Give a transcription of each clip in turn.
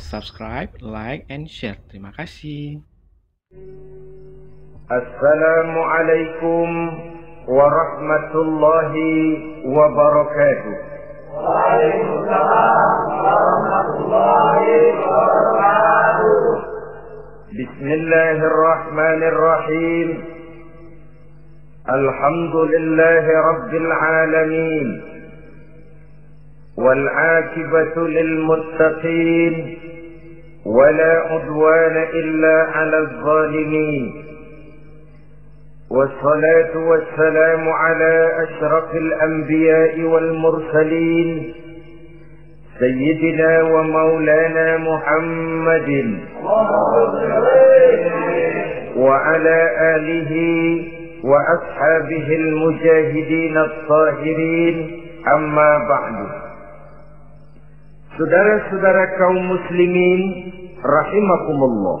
subscribe, like, and share. Terima kasih. Assalamualaikum warahmatullahi wabarakatuh. Waalaikumsalam warahmatullahi wabarakatuh. Bismillahirrahmanirrahim. Alhamdulillahi rabbil alamin. Wal 'aqibatu lil muttaqin. ولا عدوان إلا على الظالمين والصلاة والسلام على أشرف الأنبياء والمرسلين سيدنا ومولانا محمد وعلى آله وأصحابه المجاهدين الطاهرين أما بعد. Saudara-saudara kaum muslimin rahimakumullah,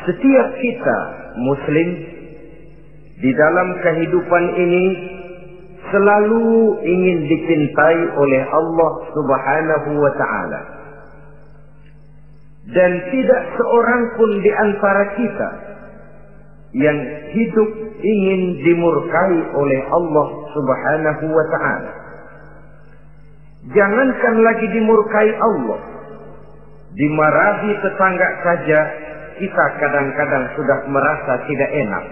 setiap kita muslim di dalam kehidupan ini selalu ingin dicintai oleh Allah Subhanahu wa ta'ala, dan tidak seorang pun di antara kita yang hidup ingin dimurkai oleh Allah Subhanahu wa ta'ala. Jangankan lagi dimurkai Allah, dimarahi tetangga saja kita kadang-kadang sudah merasa tidak enak.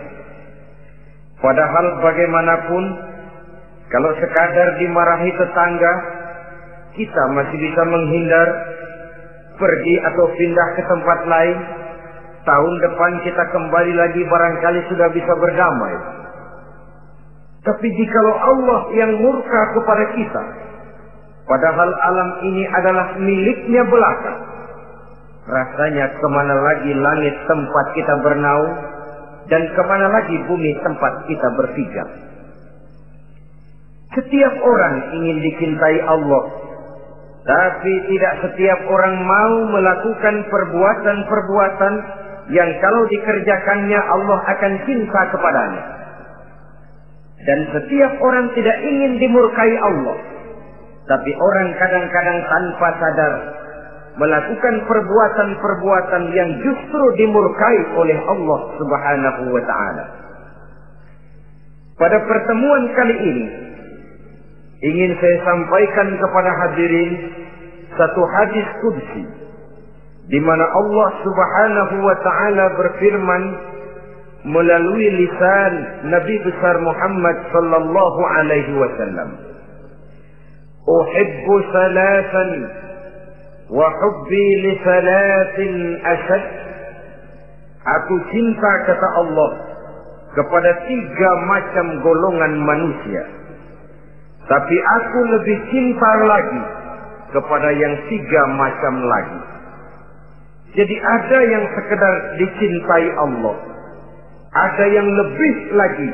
Padahal bagaimanapun, kalau sekadar dimarahi tetangga, kita masih bisa menghindar, pergi atau pindah ke tempat lain. Tahun depan kita kembali lagi, barangkali sudah bisa berdamai. Tapi jikalau Allah yang murka kepada kita, padahal alam ini adalah miliknya belaka, rasanya kemana lagi langit tempat kita bernaung, dan kemana lagi bumi tempat kita berpijak. Setiap orang ingin dicintai Allah, tapi tidak setiap orang mau melakukan perbuatan-perbuatan yang kalau dikerjakannya Allah akan cinta kepadanya. Dan setiap orang tidak ingin dimurkai Allah, tapi orang kadang-kadang tanpa sadar melakukan perbuatan-perbuatan yang justru dimurkai oleh Allah Subhanahu wa ta'ala. Pada pertemuan kali ini, ingin saya sampaikan kepada hadirin satu hadis qudsi, di mana Allah Subhanahu wa ta'ala berfirman melalui lisan Nabi besar Muhammad sallallahu alaihi wasallam, أحب ثلاثا وحبي لثلاث أشد. Aku cinta, kata Allah, kepada 3 macam golongan manusia, tapi aku lebih cinta lagi kepada yang 3 macam lagi. Jadi ada yang sekedar dicintai Allah, ada yang lebih lagi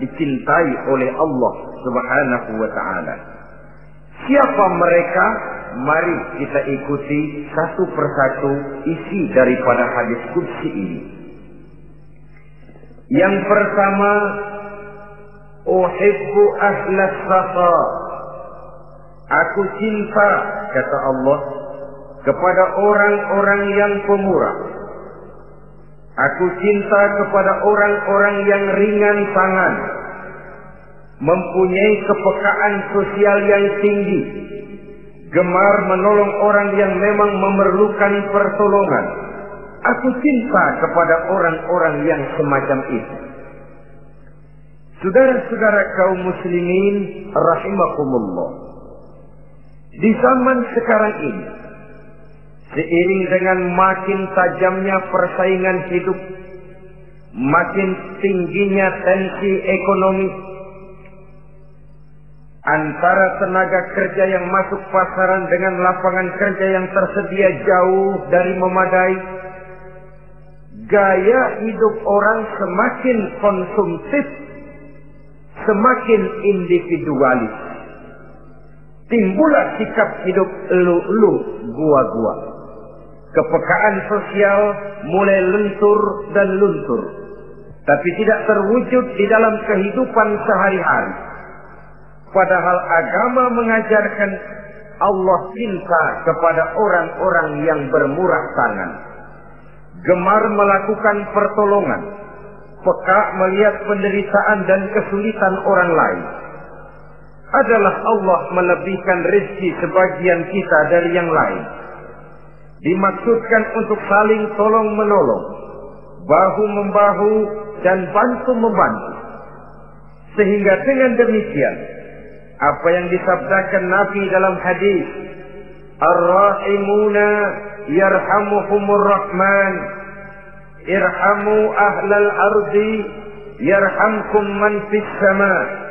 dicintai oleh Allah Subhanahu wa ta'ala. Siapa mereka? Mari kita ikuti satu persatu isi daripada hadis qudsi ini. Yang pertama, uhibbu ahlas safa. Aku cinta, kata Allah, kepada orang-orang yang pemurah. Aku cinta kepada orang-orang yang ringan tangan, mempunyai kepekaan sosial yang tinggi, gemar menolong orang yang memang memerlukan pertolongan. Aku cinta kepada orang-orang yang semacam itu. Saudara-saudara kaum muslimin rahimakumullah, di zaman sekarang ini, seiring dengan makin tajamnya persaingan hidup, makin tingginya tensi ekonomi, antara tenaga kerja yang masuk pasaran dengan lapangan kerja yang tersedia jauh dari memadai, gaya hidup orang semakin konsumtif, semakin individualis. Timbullah sikap hidup elu-elu, gua-gua. Kepekaan sosial mulai lentur dan luntur, tapi tidak terwujud di dalam kehidupan sehari-hari. Padahal agama mengajarkan Allah cinta kepada orang-orang yang bermurah tangan, gemar melakukan pertolongan, peka melihat penderitaan dan kesulitan orang lain. Adalah Allah melebihkan rezeki sebagian kita dari yang lain. Dimaksudkan untuk saling tolong-menolong, bahu-membahu dan bantu-membantu. Sehingga dengan demikian, apa yang disabdakan Nabi dalam hadis, Ar-Rahimuna yarhamuhumur Rahman, irhamu ahlal ardi yarhamkum man fis sama.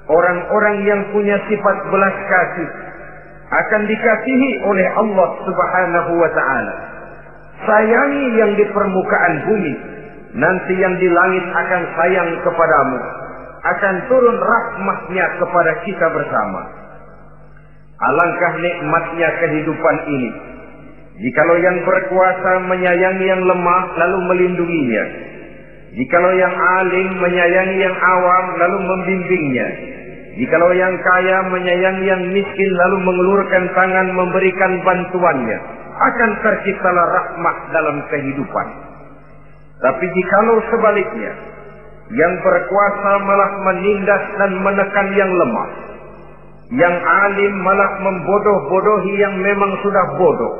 Orang-orang yang punya sifat belas kasih akan dikasihi oleh Allah Subhanahu wa ta'ala. Sayangi yang di permukaan bumi, nanti yang di langit akan sayang kepadamu. Akan turun rahmatnya kepada kita bersama. Alangkah nikmatnya kehidupan ini, jikalau yang berkuasa menyayangi yang lemah lalu melindunginya, jikalau yang alim menyayangi yang awam lalu membimbingnya, jikalau yang kaya menyayangi yang miskin lalu mengulurkan tangan memberikan bantuannya, akan terciptalah rahmat dalam kehidupan. Tapi jikalau sebaliknya, yang berkuasa malah menindas dan menekan yang lemah, yang alim malah membodoh-bodohi yang memang sudah bodoh,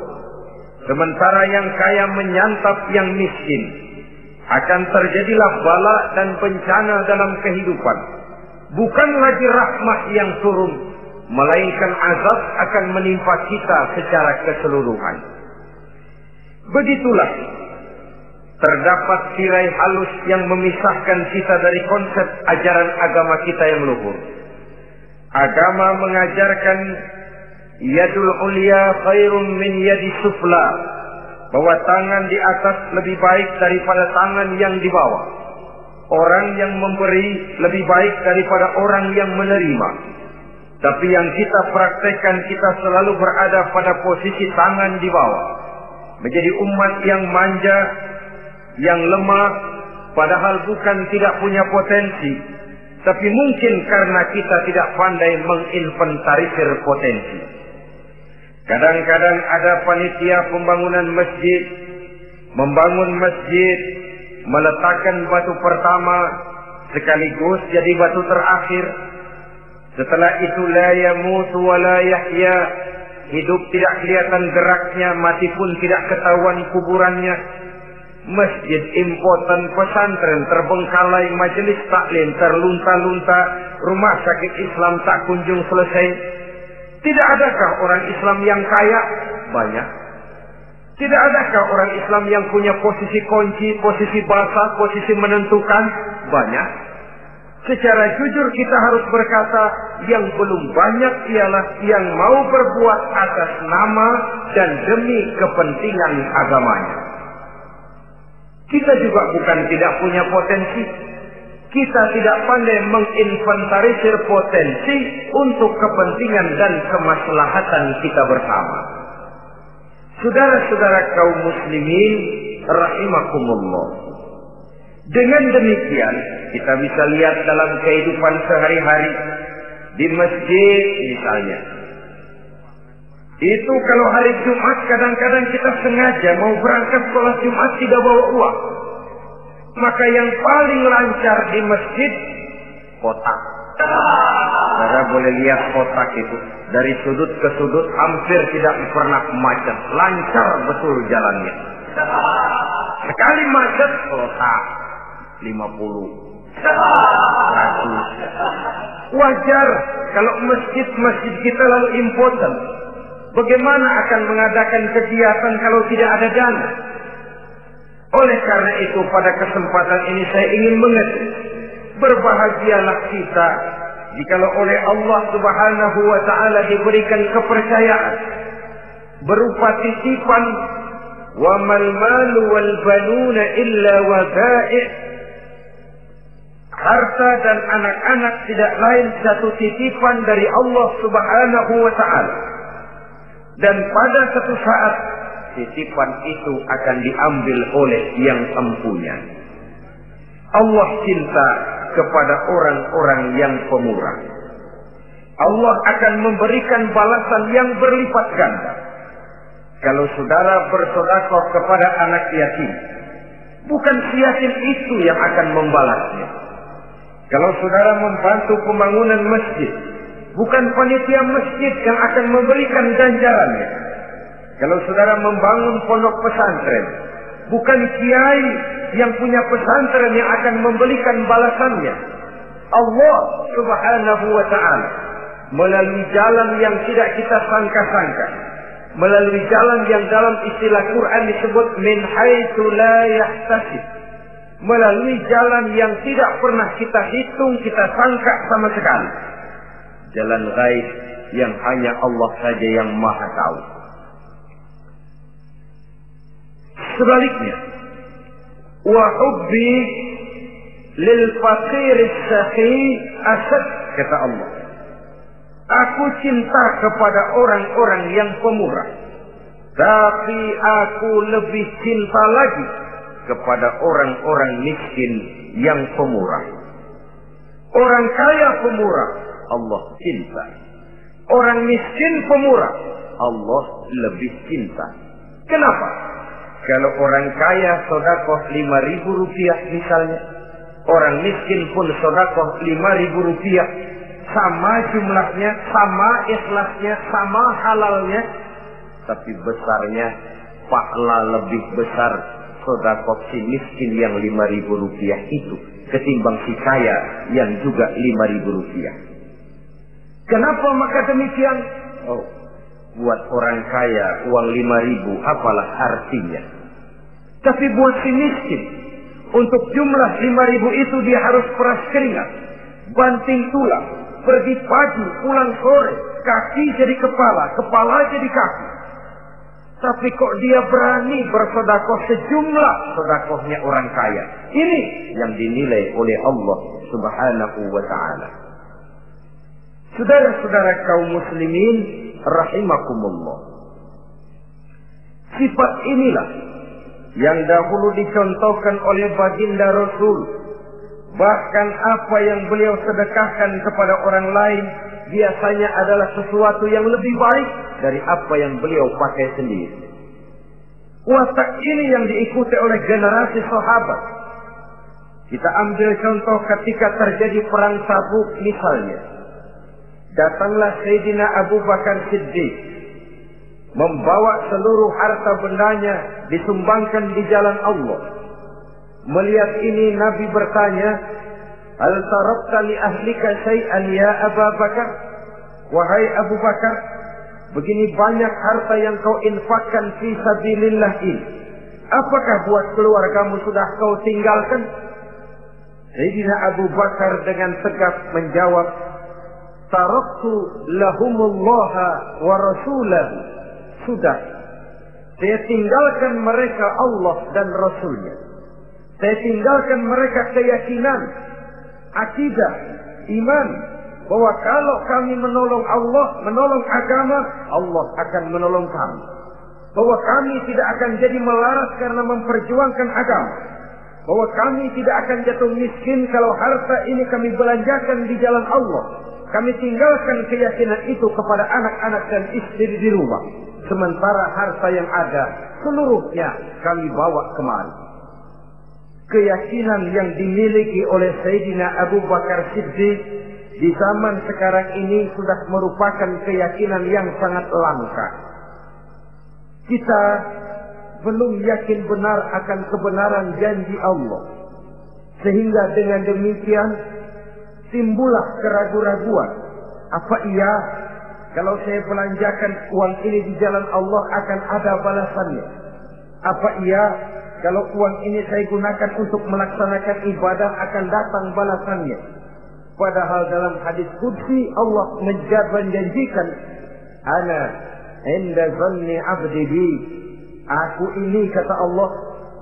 sementara yang kaya menyantap yang miskin, akan terjadilah bala dan bencana dalam kehidupan. Bukan lagi rahmat yang turun, melainkan azab akan menimpa kita secara keseluruhan. Begitulah terdapat tirai halus yang memisahkan kita dari konsep ajaran agama kita yang luhur. Agama mengajarkan yadul ulya khairun min yadi sufla, bahwa tangan di atas lebih baik daripada tangan yang di bawah. Orang yang memberi lebih baik daripada orang yang menerima. Tapi yang kita praktekkan, kita selalu berada pada posisi tangan di bawah, menjadi umat yang manja, yang lemah, padahal bukan tidak punya potensi, tapi mungkin karena kita tidak pandai menginventarisir potensi. Kadang-kadang ada panitia pembangunan masjid, membangun masjid, meletakkan batu pertama sekaligus jadi batu terakhir. Setelah itu la yamutu wa la yahya, hidup tidak kelihatan geraknya, mati pun tidak ketahuan kuburannya. Masjid impoten, pesantren terbengkalai, majelis taklim terlunta-lunta, rumah sakit Islam tak kunjung selesai. Tidak adakah orang Islam yang kaya? Banyak. Tidak adakah orang Islam yang punya posisi kunci, posisi basah, posisi menentukan? Banyak. Secara jujur kita harus berkata, yang belum banyak ialah yang mau berbuat atas nama dan demi kepentingan agamanya. Kita juga bukan tidak punya potensi. Kita tidak pandai menginventarisir potensi untuk kepentingan dan kemaslahatan kita bersama. Saudara-saudara kaum muslimin rahimakumullah. Dengan demikian, kita bisa lihat dalam kehidupan sehari-hari di masjid misalnya. Itu kalau hari Jumat kadang-kadang kita sengaja mau berangkat sholat Jumat tidak bawa uang. Maka yang paling lancar di masjid, kotak. Saudara boleh lihat kotak itu. Dari sudut ke sudut hampir tidak pernah macet. Lancar betul jalannya. Sekali macet, kotak. 50. 100. Wajar kalau masjid-masjid kita lalu impoten. Bagaimana akan mengadakan kegiatan kalau tidak ada dana? Oleh karena itu pada kesempatan ini saya ingin mengetik, berbahagialah kita jikalau oleh Allah Subhanahu wa ta'ala diberikan kepercayaan berupa titipan, wa mal malu wal banuna illa wadai'. Harta dan anak-anak tidak lain satu titipan dari Allah Subhanahu wa ta'ala. Dan pada satu saat titipan itu akan diambil oleh yang empunya. Allah cinta kepada orang-orang yang pemurah. Allah akan memberikan balasan yang berlipat ganda. Kalau saudara bersedekah kepada anak yatim, bukan si yatim itu yang akan membalasnya. Kalau saudara membantu pembangunan masjid, bukan panitia masjid yang akan memberikan ganjarannya. Kalau saudara membangun pondok pesantren, bukan kiai yang punya pesantren yang akan memberikan balasannya. Allah Subhanahu wa ta'ala melalui jalan yang tidak kita sangka-sangka, melalui jalan yang dalam istilah Quran disebut min haitsu la yahtasib, melalui jalan yang tidak pernah kita hitung, kita sangka sama sekali, jalan gaib yang hanya Allah saja yang maha tahu. Sebaliknya, wa hubbi lil faqir as-sakhi asad, kata Allah, aku cinta kepada orang-orang yang pemurah, tapi aku lebih cinta lagi kepada orang-orang miskin yang pemurah. Orang kaya pemurah, Allah cinta. Orang miskin pemurah, Allah lebih cinta. Kenapa? Kalau orang kaya sedekah 5.000 rupiah misalnya, orang miskin pun sedekah 5.000 rupiah, sama jumlahnya, sama ikhlasnya, sama halalnya, tapi besarnya pahala lebih besar sedekah si miskin yang 5.000 rupiah itu ketimbang si kaya yang juga 5.000 rupiah. Kenapa maka demikian? Oh, buat orang kaya uang 5.000 apalah artinya. Tapi buat si miskin, untuk jumlah 5.000 itu dia harus peras keringat, banting tulang, pergi pagi, pulang sore, kaki jadi kepala, kepala jadi kaki. Tapi kok dia berani bersedekah sejumlah sedekahnya orang kaya. Ini yang dinilai oleh Allah Subhanahu wa ta'ala. Saudara-saudara kaum muslimin rahimakumullah, sifat inilah yang dahulu dicontohkan oleh baginda Rasul. Bahkan apa yang beliau sedekahkan kepada orang lain biasanya adalah sesuatu yang lebih baik dari apa yang beliau pakai sendiri. Watak ini yang diikuti oleh generasi sahabat. Kita ambil contoh ketika terjadi perang Tabuk misalnya. Datanglah Sayyidina Abu Bakar Siddiq, membawa seluruh harta bendanya disumbangkan di jalan Allah. Melihat ini Nabi bertanya, "Hal tarakta li ahlika syai'an ya Abu Bakar?" Wahai Abu Bakar, begini banyak harta yang kau infakkan fi sabilillah ini, apakah buat keluargamu sudah kau tinggalkan? Sayyidina Abu Bakar dengan tegas menjawab, "Taraktu lahumullaha wa rasulahu." Sudah, saya tinggalkan mereka Allah dan Rasulnya. Saya tinggalkan mereka keyakinan, akidah, iman, bahwa kalau kami menolong Allah, menolong agama, Allah akan menolong kami. Bahwa kami tidak akan jadi melarat karena memperjuangkan agama. Bahwa kami tidak akan jatuh miskin kalau harta ini kami belanjakan di jalan Allah. Kami tinggalkan keyakinan itu kepada anak-anak dan istri di rumah. Sementara harta yang ada seluruhnya kami bawa kemari. Keyakinan yang dimiliki oleh Sayyidina Abu Bakar Siddiq di zaman sekarang ini sudah merupakan keyakinan yang sangat langka. Kita belum yakin benar akan kebenaran janji Allah. Sehingga dengan demikian timbullah keraguan-raguan. Apa iya kalau saya belanjakan uang ini di jalan Allah akan ada balasannya? Apa iya kalau uang ini saya gunakan untuk melaksanakan ibadah akan datang balasannya? Padahal dalam hadis qudsi Allah menjanjikan, "Ana inda zanni 'abdi bi." Aku ini, kata Allah,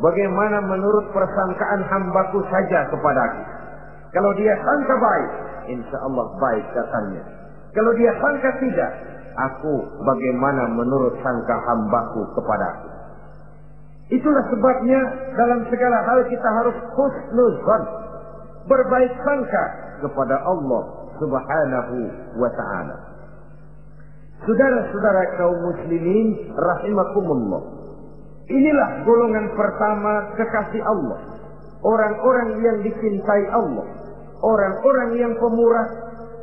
bagaimana menurut persangkaan hambaku saja kepadaku. Kalau dia sangka baik, insya Allah baik datangnya. Kalau dia sangka tidak, aku bagaimana menurut sangka hambaku kepadaku. Itulah sebabnya dalam segala hal kita harus husnuzan, berbaik sangka kepada Allah Subhanahu wa ta'ala. Saudara-saudara kaum muslimin rahimakumullah, inilah golongan pertama kekasih Allah, orang-orang yang dicintai Allah, orang-orang yang pemurah,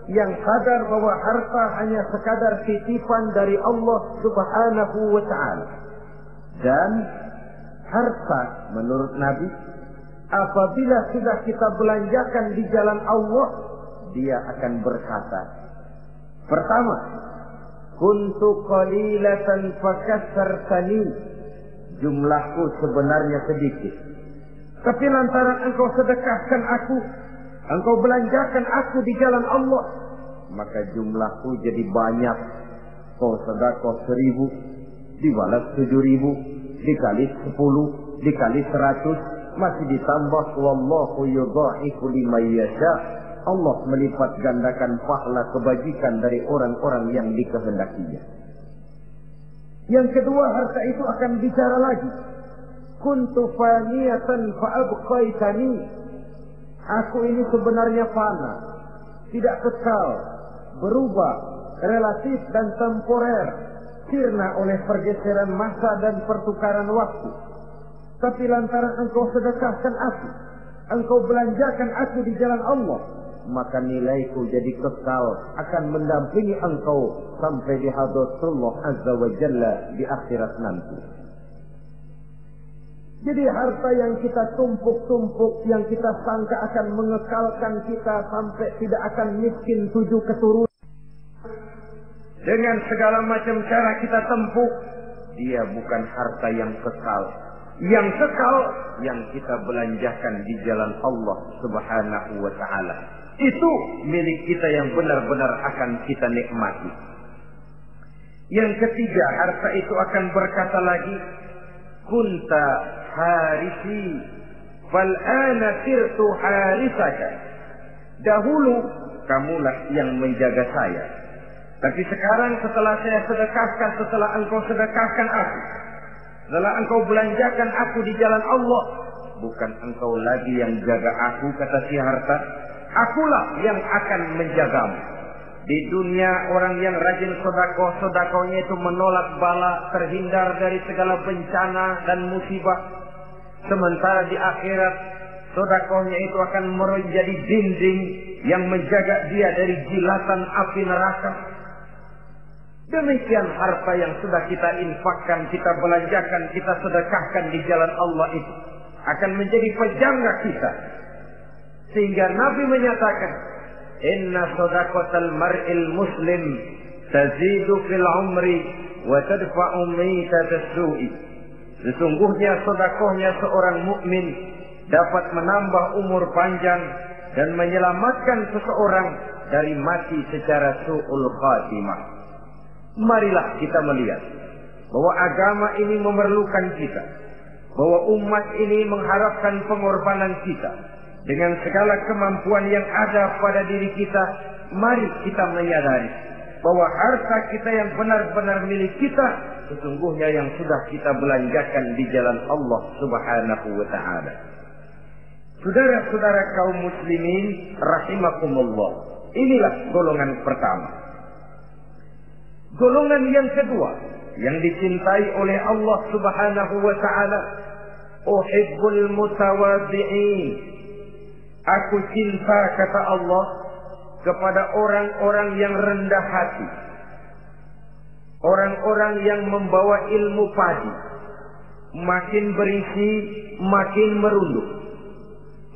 yang sadar bahwa harta hanya sekadar titipan dari Allah Subhanahu wa ta'ala. Dan harta menurut Nabi, apabila sudah kita belanjakan di jalan Allah, dia akan berkata, pertama, kuntu qalilatan fakassartani, jumlahku sebenarnya sedikit, tapi lantaran engkau sedekahkan aku, engkau belanjakan aku di jalan Allah, maka jumlahku jadi banyak. Kau sedekah 1000, dibalas 7000, dikali 10, dikali 100, masih ditambah wallahu yudha'ifu liman yasha. Allah melipat gandakan pahala kebajikan dari orang-orang yang dikehendakinya. Yang kedua, harta itu akan bicara lagi. Kuntu faniyatan fa'abqaitani. Aku ini sebenarnya fana, tidak kekal, berubah, relatif dan temporer, sirna oleh pergeseran masa dan pertukaran waktu. Tapi lantaran engkau sedekahkan aku, engkau belanjakan aku di jalan Allah, maka nilaiku jadi kekal, akan mendampingi engkau sampai di hadratullah azza wa jalla di akhirat nanti. Jadi harta yang kita tumpuk-tumpuk, yang kita sangka akan mengekalkan kita sampai tidak akan miskin 7 keturunan, dengan segala macam cara kita tempuh, dia bukan harta yang kekal. Yang kekal yang kita belanjakan di jalan Allah Subhanahu wa ta'ala. Itu milik kita yang benar-benar akan kita nikmati. Yang ketiga, harta itu akan berkata lagi, kunta harisi fal ana sirtu harisaka. Dahulu kamulah yang menjaga saya, tapi sekarang setelah saya sedekahkan, setelah engkau sedekahkan aku, setelah engkau belanjakan aku di jalan Allah, bukan engkau lagi yang jaga aku, kata si harta, akulah yang akan menjagamu. Di dunia orang yang rajin sedekah, sedekahnya itu menolak bala, terhindar dari segala bencana dan musibah. Sementara di akhirat, sedekahnya itu akan menjadi dinding yang menjaga dia dari jilatan api neraka. Demikian harta yang sudah kita infakkan, kita belanjakan, kita sedekahkan di jalan Allah itu akan menjadi pejangga kita. Sehingga Nabi menyatakan, inna sadaqatal mar'il muslim tazidu fil umri wa tadfa'u mitatas su'i. Sesungguhnya sedekahnya seorang mukmin dapat menambah umur panjang dan menyelamatkan seseorang dari mati secara su'ul khatimah. Marilah kita melihat bahwa agama ini memerlukan kita, bahwa umat ini mengharapkan pengorbanan kita. Dengan segala kemampuan yang ada pada diri kita, mari kita menyadari bahwa harta kita yang benar-benar milik kita, sesungguhnya yang sudah kita belanjakan di jalan Allah Subhanahu wa ta'ala. Saudara-saudara kaum muslimin rahimakumullah, inilah golongan pertama. Golongan yang kedua yang dicintai oleh Allah Subhanahu wa ta'ala, uhibbul mutawadhi'in. Aku cinta, kata Allah, kepada orang-orang yang rendah hati, orang-orang yang membawa ilmu padi, makin berisi makin merunduk,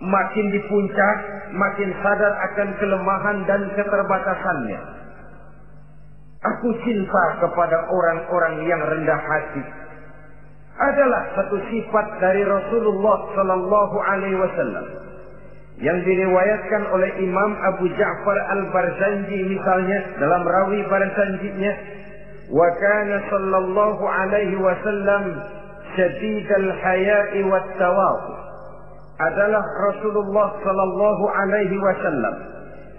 makin di puncak makin sadar akan kelemahan dan keterbatasannya. Aku cinta kepada orang-orang yang rendah hati. Adalah satu sifat dari Rasulullah sallallahu alaihi wasallam yang diriwayatkan oleh Imam Abu Ja'far Al-Barzanji misalnya dalam rawi Barzanjinya, wa kana sallallahu alaihi wasallam syadidal haya'i wat tawadhu. Adalah Rasulullah sallallahu alaihi wasallam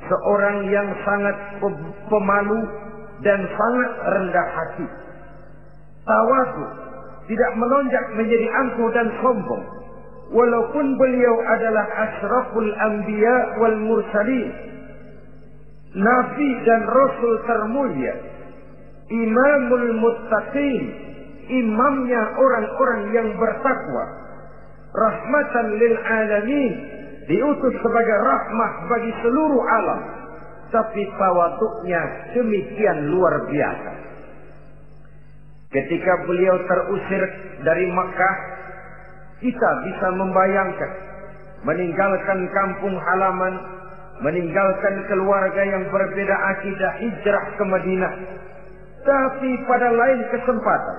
seorang yang sangat pemalu dan sangat rendah hati. Tawadhu, tidak melonjak menjadi angkuh dan sombong. Walaupun beliau adalah asraful anbiya wal mursalin, Nabi dan Rasul termulia, Imamul Muttaqin, imamnya orang-orang yang bertakwa, rahmatan lil alamin, diutus sebagai rahmah bagi seluruh alam, tapi tawaduknya demikian luar biasa. Ketika beliau terusir dari Makkah, kita bisa membayangkan meninggalkan kampung halaman, meninggalkan keluarga yang berbeda akidah, hijrah ke Madinah. Tapi pada lain kesempatan,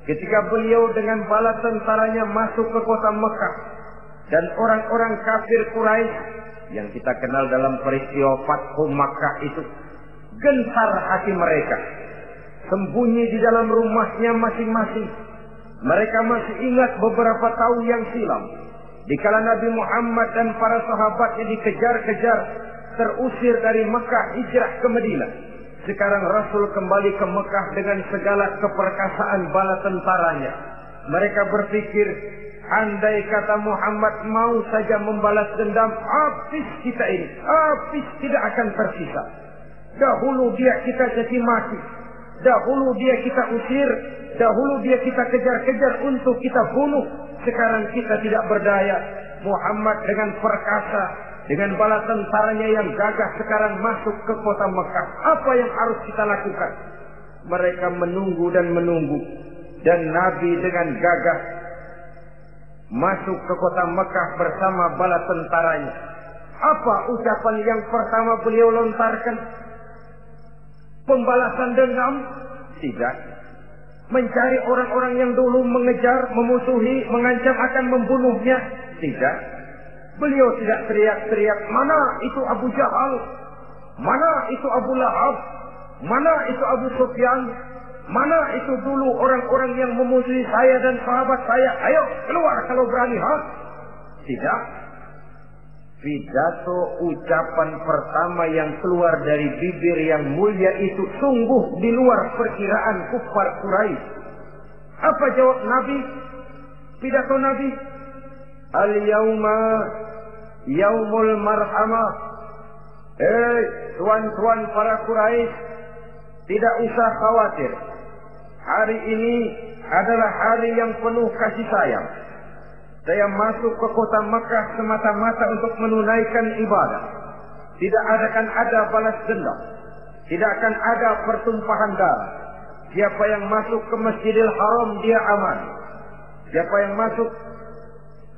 ketika beliau dengan bala tentaranya masuk ke kota Mekah, dan orang-orang kafir Quraisy yang kita kenal dalam peristiwa Fathu Makkah itu gentar hati mereka, sembunyi di dalam rumahnya masing-masing. Mereka masih ingat beberapa tahun yang silam, dikala Nabi Muhammad dan para sahabatnya dikejar-kejar, terusir dari Mekah hijrah ke Madinah. Sekarang Rasul kembali ke Mekah dengan segala keperkasaan bala tentaranya. Mereka berpikir, andai kata Muhammad mau saja membalas dendam, habis kita ini, habis, tidak akan tersisa. Dahulu dia kita caci maki, dahulu dia kita usir, dahulu dia kita kejar-kejar untuk kita bunuh. Sekarang kita tidak berdaya. Muhammad dengan perkasa, dengan bala tentaranya yang gagah sekarang masuk ke kota Mekah. Apa yang harus kita lakukan? Mereka menunggu dan menunggu. Dan Nabi dengan gagah masuk ke kota Mekah bersama bala tentaranya. Apa ucapan yang pertama beliau lontarkan? Pembalasan dendam? Tidak. Mencari orang-orang yang dulu mengejar, memusuhi, mengancam akan membunuhnya? Tidak. Beliau tidak teriak-teriak, mana itu Abu Jahal, mana itu Abu Lahab, mana itu Abu Sufyan, mana itu dulu orang-orang yang memusuhi saya dan sahabat saya, ayo keluar kalau berani, ha? Tidak. Pidato ucapan pertama yang keluar dari bibir yang mulia itu sungguh di luar perkiraan kufar Quraisy. Apa jawab Nabi? Pidato Nabi, al-yauma yaumul marhamah. Tuan-tuan para Quraisy, tidak usah khawatir. Hari ini adalah hari yang penuh kasih sayang. Saya masuk ke kota Makkah semata-mata untuk menunaikan ibadah. Tidak akan ada balas dendam. Tidak akan ada pertumpahan darah. Siapa yang masuk ke Masjidil Haram dia aman. Siapa yang masuk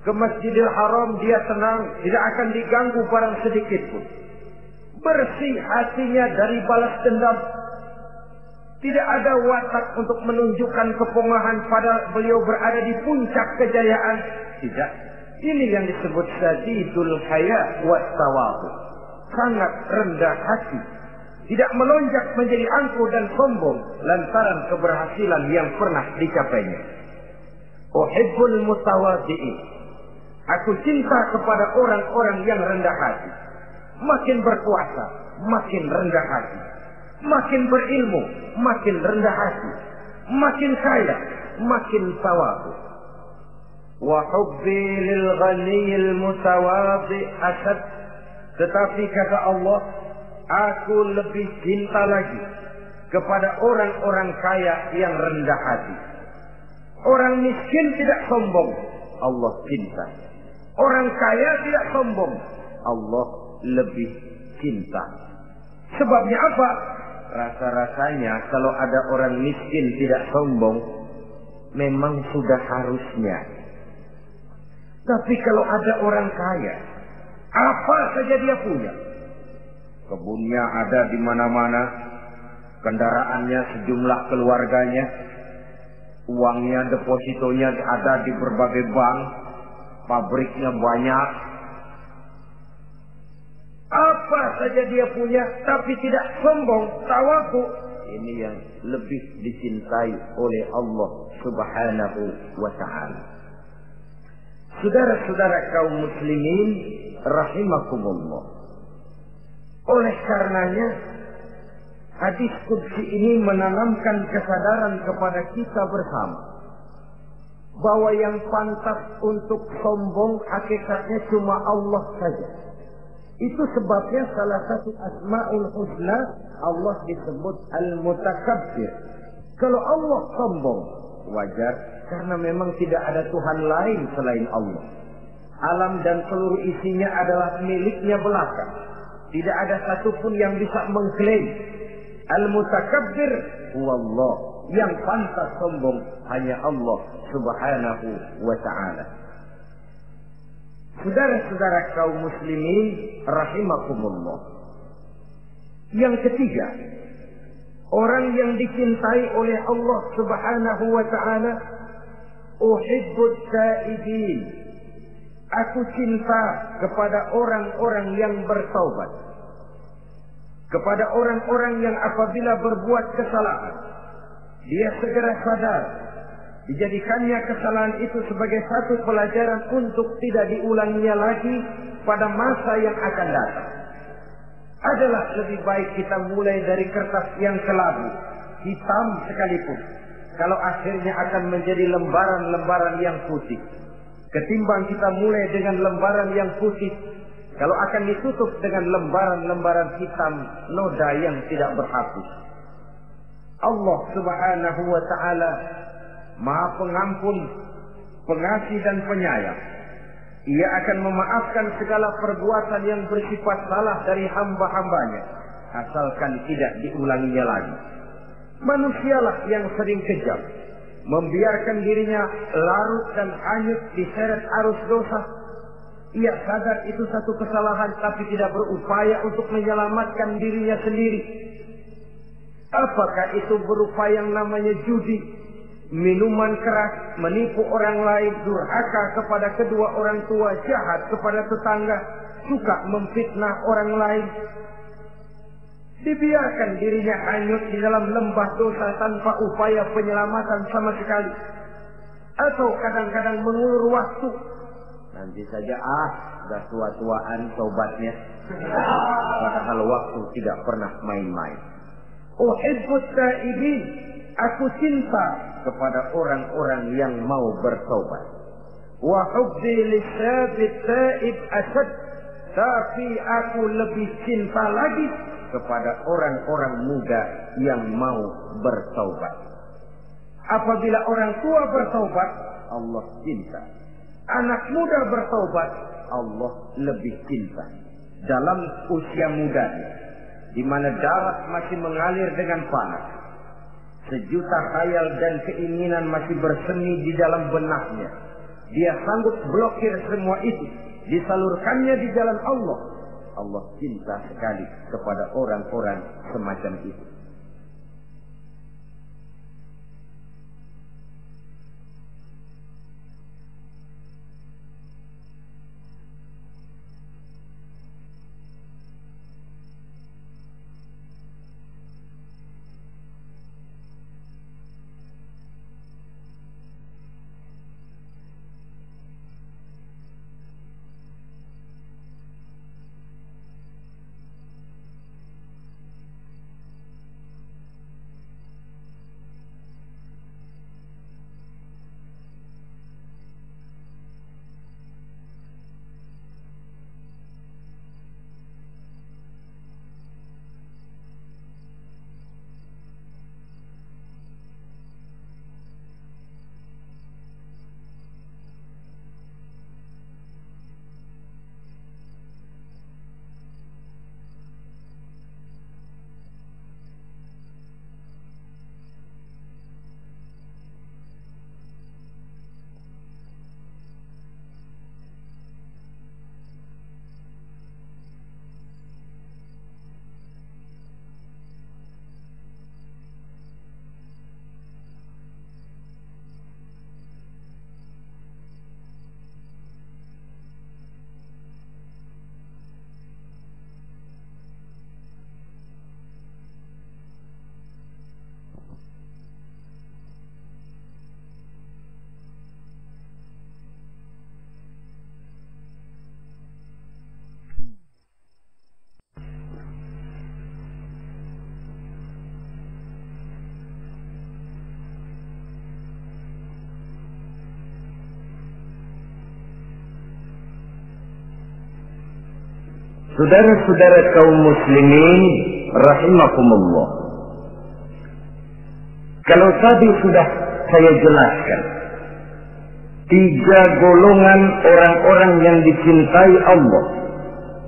ke Masjidil Haram dia tenang, tidak akan diganggu barang sedikit pun. Bersih hatinya dari balas dendam. Tidak ada watak untuk menunjukkan kepongahan pada beliau berada di puncak kejayaan. Tidak. Ini yang disebut sadidul haya wa tawadhu. Sangat rendah hati. Tidak melonjak menjadi angkuh dan sombong lantaran keberhasilan yang pernah dicapainya. Uhibbul mutawadhi'in. Aku cinta kepada orang-orang yang rendah hati. Makin berkuasa, makin rendah hati. Makin berilmu, makin rendah hati. Makin kaya, makin tawadhu. Wa hubbi lil ghaniyil mutawadhi asad. Tetapi kata Allah, aku lebih cinta lagi kepada orang-orang kaya yang rendah hati. Orang miskin tidak sombong, Allah cinta. Orang kaya tidak sombong, Allah lebih cinta. Sebabnya apa? Rasa-rasanya kalau ada orang miskin tidak sombong, memang sudah harusnya. Tapi kalau ada orang kaya, apa saja dia punya. Kebunnya ada di mana-mana, kendaraannya sejumlah keluarganya, uangnya, depositonya ada di berbagai bank, pabriknya banyak. Apa saja dia punya, tapi tidak sombong, tawadhu. Ini yang lebih dicintai oleh Allah Subhanahu wa ta'ala. Saudara-saudara kaum muslimin rahimakumullah. Oleh karenanya, hadis qudsi ini menanamkan kesadaran kepada kita bersama bahwa yang pantas untuk sombong hakikatnya cuma Allah saja. Itu sebabnya salah satu Asmaul Husna Allah disebut Al-Mutakabbir. Kalau Allah sombong, wajar, karena memang tidak ada Tuhan lain selain Allah. Alam dan seluruh isinya adalah miliknya belaka. Tidak ada satupun yang bisa mengklaim. Al-Mutakabbir huwallah. Yang pantas sombong hanya Allah Subhanahu wa ta'ala. Saudara-saudara kaum muslimin rahimakumullah. Yang ketiga, orang yang dicintai oleh Allah Subhanahu wa ta'ala, uhibbut taibin. Aku cinta kepada orang-orang yang bertaubat. Kepada orang-orang yang apabila berbuat kesalahan, dia segera sadar. Dijadikannya kesalahan itu sebagai satu pelajaran untuk tidak diulanginya lagi pada masa yang akan datang. Adalah lebih baik kita mulai dari kertas yang kelabu, hitam sekalipun, kalau akhirnya akan menjadi lembaran-lembaran yang putih, ketimbang kita mulai dengan lembaran yang putih, kalau akan ditutup dengan lembaran-lembaran hitam noda yang tidak berhapus. Allah Subhanahu wa ta'ala Maha Pengampun, Pengasih dan Penyayang. Ia akan memaafkan segala perbuatan yang bersifat salah dari hamba-hambanya, asalkan tidak diulanginya lagi. Manusialah yang sering kejam, membiarkan dirinya larut dan hanyut diseret arus dosa. Ia sadar itu satu kesalahan, tapi tidak berupaya untuk menyelamatkan dirinya sendiri. Apakah itu berupa yang namanya judi, minuman keras, menipu orang lain, durhaka kepada kedua orang tua, jahat kepada tetangga, suka memfitnah orang lain. Dibiarkan dirinya hanyut di dalam lembah dosa tanpa upaya penyelamatan sama sekali. Atau kadang-kadang mengulur waktu. Nanti saja sudah tua-tuaan taubatnya. Padahal waktu tidak pernah main-main. Uhibbut taibin. Aku cinta kepada orang-orang yang mau bertaubat. Wa hubbi lisabit taib asad. Tapi aku lebih cinta lagi kepada orang-orang muda yang mau bertaubat. Apabila orang tua bertaubat, Allah cinta. Anak muda bertaubat, Allah lebih cinta. Dalam usia mudanya, di mana darah masih mengalir dengan panas, sejuta khayal dan keinginan masih bersemi di dalam benaknya, dia sanggup blokir semua itu, disalurkannya di jalan Allah. Allah cinta sekali kepada orang-orang semacam itu. Saudara-saudara kaum muslimin rahimakumullah. Kalau tadi sudah saya jelaskan 3 golongan orang-orang yang dicintai Allah,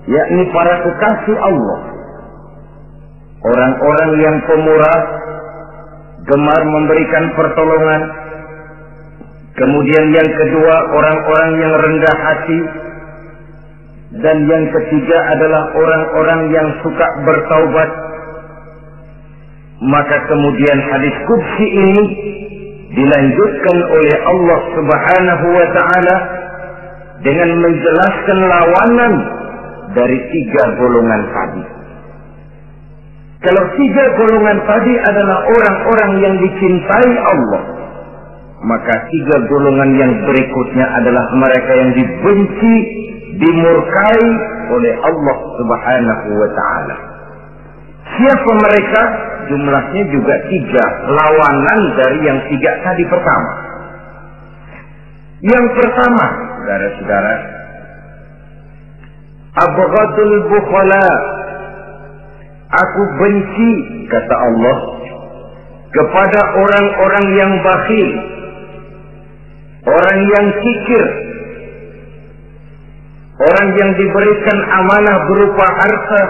yakni para kekasih Allah. Orang-orang yang pemurah, gemar memberikan pertolongan. Kemudian yang kedua, orang-orang yang rendah hati. Dan yang ketiga adalah orang-orang yang suka bertaubat. Maka kemudian hadis qudsi ini dilanjutkan oleh Allah Subhanahu wa ta'ala dengan menjelaskan lawanan dari 3 golongan tadi. Kalau 3 golongan tadi adalah orang-orang yang dicintai Allah, maka 3 golongan yang berikutnya adalah mereka yang dibenci, dimurkai oleh Allah Subhanahu wa ta'ala. Siapa mereka? Jumlahnya juga 3, lawanan dari yang 3 tadi pertama. Yang pertama, saudara-saudara, abghadul bukhala. Aku benci, kata Allah, kepada orang-orang yang bakhil, orang yang kikir, orang yang diberikan amanah berupa harta,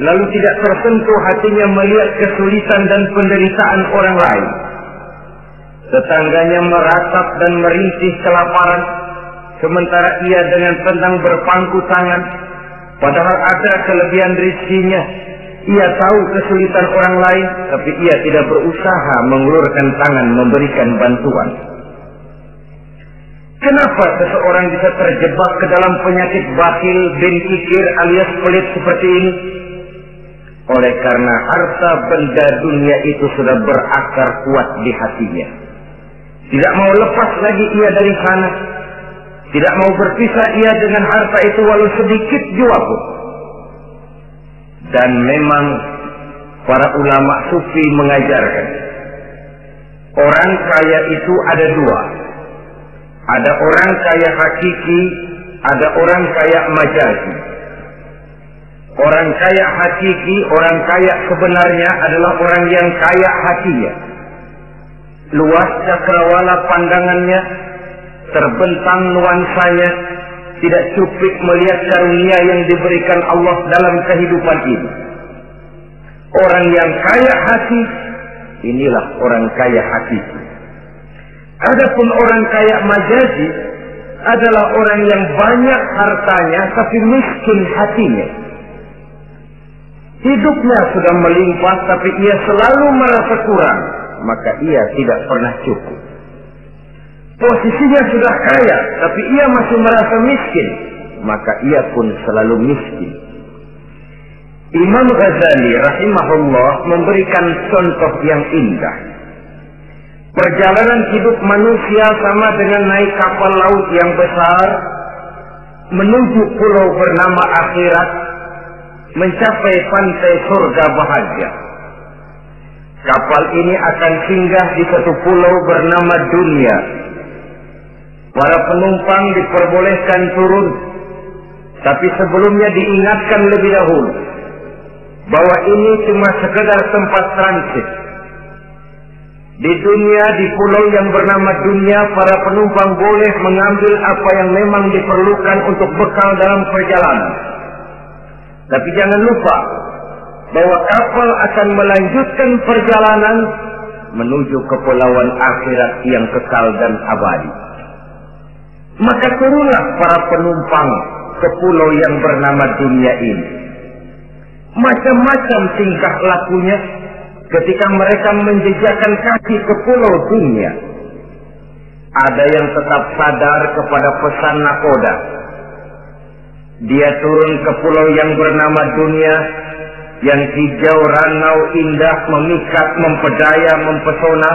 lalu tidak tersentuh hatinya melihat kesulitan dan penderitaan orang lain. Tetangganya meratap dan merintih kelaparan, sementara ia dengan tenang berpangku tangan, padahal ada kelebihan rezekinya. Ia tahu kesulitan orang lain, tapi ia tidak berusaha mengulurkan tangan memberikan bantuan. Kenapa seseorang bisa terjebak ke dalam penyakit bakhil bin kikir alias pelit seperti ini? Oleh karena harta benda dunia itu sudah berakar kuat di hatinya. Tidak mau lepas lagi ia dari sana. Tidak mau berpisah ia dengan harta itu walau sedikit jua pun. Dan memang para ulama sufi mengajarkan, orang kaya itu ada 2. Ada orang kaya hakiki, ada orang kaya majazi. Orang kaya hakiki, orang kaya sebenarnya adalah orang yang kaya hatinya. Luas cakrawala pandangannya, terbentang nuansanya, tidak cuplik melihat karunia yang diberikan Allah dalam kehidupan ini. Orang yang kaya hati, inilah orang kaya hakiki. Adapun orang kaya majazi adalah orang yang banyak hartanya tapi miskin hatinya. Hidupnya sudah melimpah tapi ia selalu merasa kurang, maka ia tidak pernah cukup. Posisinya sudah kaya tapi ia masih merasa miskin, maka ia pun selalu miskin. Imam Ghazali rahimahullah memberikan contoh yang indah. Perjalanan hidup manusia sama dengan naik kapal laut yang besar menuju pulau bernama akhirat, mencapai pantai surga bahagia. Kapal ini akan singgah di satu pulau bernama dunia. Para penumpang diperbolehkan turun, tapi sebelumnya diingatkan lebih dahulu bahwa ini cuma sekedar tempat transit. Di dunia, di pulau yang bernama dunia, para penumpang boleh mengambil apa yang memang diperlukan untuk bekal dalam perjalanan. Tapi jangan lupa bahwa kapal akan melanjutkan perjalanan menuju kepulauan akhirat yang kekal dan abadi. Maka turunlah para penumpang ke pulau yang bernama dunia ini. Macam-macam tingkah lakunya ketika mereka menjejakkan kaki ke pulau dunia. Ada yang tetap sadar kepada pesan nakoda. Dia turun ke pulau yang bernama dunia, yang hijau, ranau, indah, memikat, mempedaya, mempesona.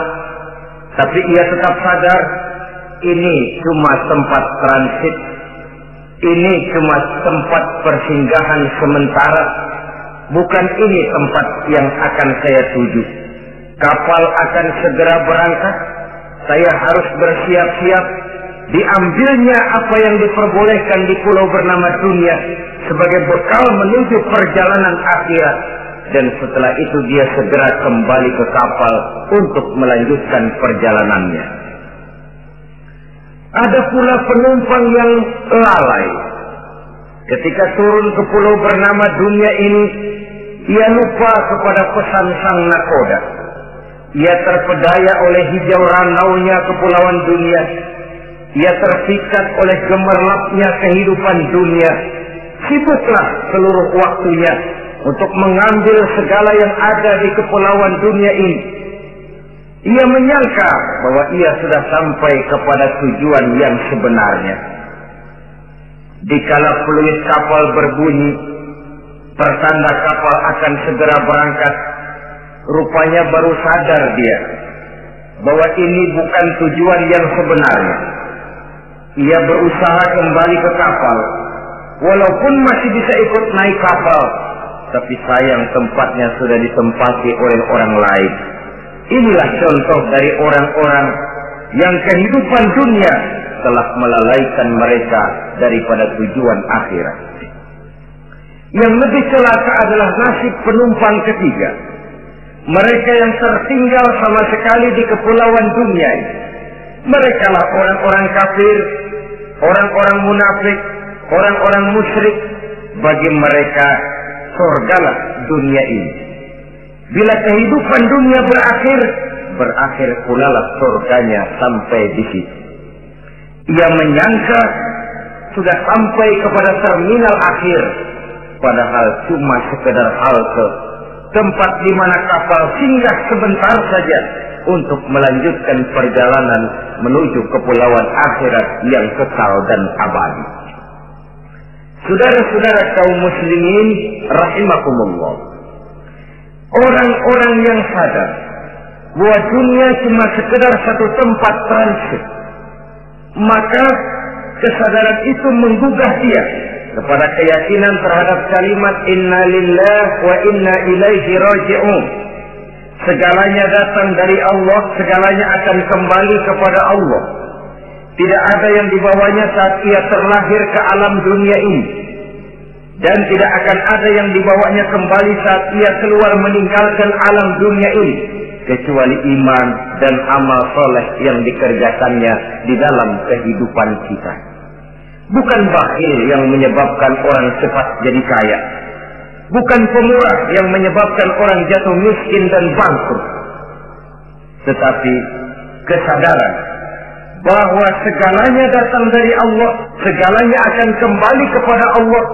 Tapi ia tetap sadar, ini cuma tempat transit. Ini cuma tempat persinggahan sementara. Bukan ini tempat yang akan saya tuju. Kapal akan segera berangkat. Saya harus bersiap-siap. Diambilnya apa yang diperbolehkan di pulau bernama dunia sebagai bekal menuju perjalanan akhirat, dan setelah itu dia segera kembali ke kapal untuk melanjutkan perjalanannya. Ada pula penumpang yang lalai. Ketika turun ke pulau bernama dunia ini, ia lupa kepada pesan sang nakoda. Ia terpedaya oleh hijau ranaunya kepulauan dunia. Ia tersikat oleh gemerlapnya kehidupan dunia. Sibuklah seluruh waktunya untuk mengambil segala yang ada di kepulauan dunia ini. Ia menyangka bahwa ia sudah sampai kepada tujuan yang sebenarnya. Dikala peluit kapal berbunyi, pertanda kapal akan segera berangkat, rupanya baru sadar dia bahwa ini bukan tujuan yang sebenarnya. Ia berusaha kembali ke kapal, walaupun masih bisa ikut naik kapal, tapi sayang tempatnya sudah ditempati oleh orang lain. Inilah contoh dari orang-orang yang kehidupan dunia telah melalaikan mereka daripada tujuan akhirat. Yang lebih celaka adalah nasib penumpang ketiga. Mereka yang tertinggal sama sekali di kepulauan dunia ini. Mereka lah orang-orang kafir, orang-orang munafik, orang-orang musyrik. Bagi mereka surgalah dunia ini. Bila kehidupan dunia berakhir pula lah surganya sampai di situ. Ia menyangka sudah sampai kepada terminal akhir, padahal cuma sekedar halte, tempat di mana kapal singgah sebentar saja untuk melanjutkan perjalanan menuju kepulauan akhirat yang kekal dan abadi. Saudara-saudara kaum muslimin rahimakumullah, orang-orang yang sadar bahwa dunia cuma sekedar satu tempat transit, maka kesadaran itu menggugah dia kepada keyakinan terhadap kalimat inna lillah wa inna ilaihi raji'un. Segalanya datang dari Allah, segalanya akan kembali kepada Allah. Tidak ada yang dibawanya saat ia terlahir ke alam dunia ini, dan tidak akan ada yang dibawanya kembali saat ia keluar meninggalkan alam dunia ini, kecuali iman dan amal soleh yang dikerjakannya di dalam kehidupan kita. Bukan bakhil yang menyebabkan orang cepat jadi kaya, bukan pemurah yang menyebabkan orang jatuh miskin dan bangkrut, tetapi kesadaran bahwa segalanya datang dari Allah, segalanya akan kembali kepada Allah,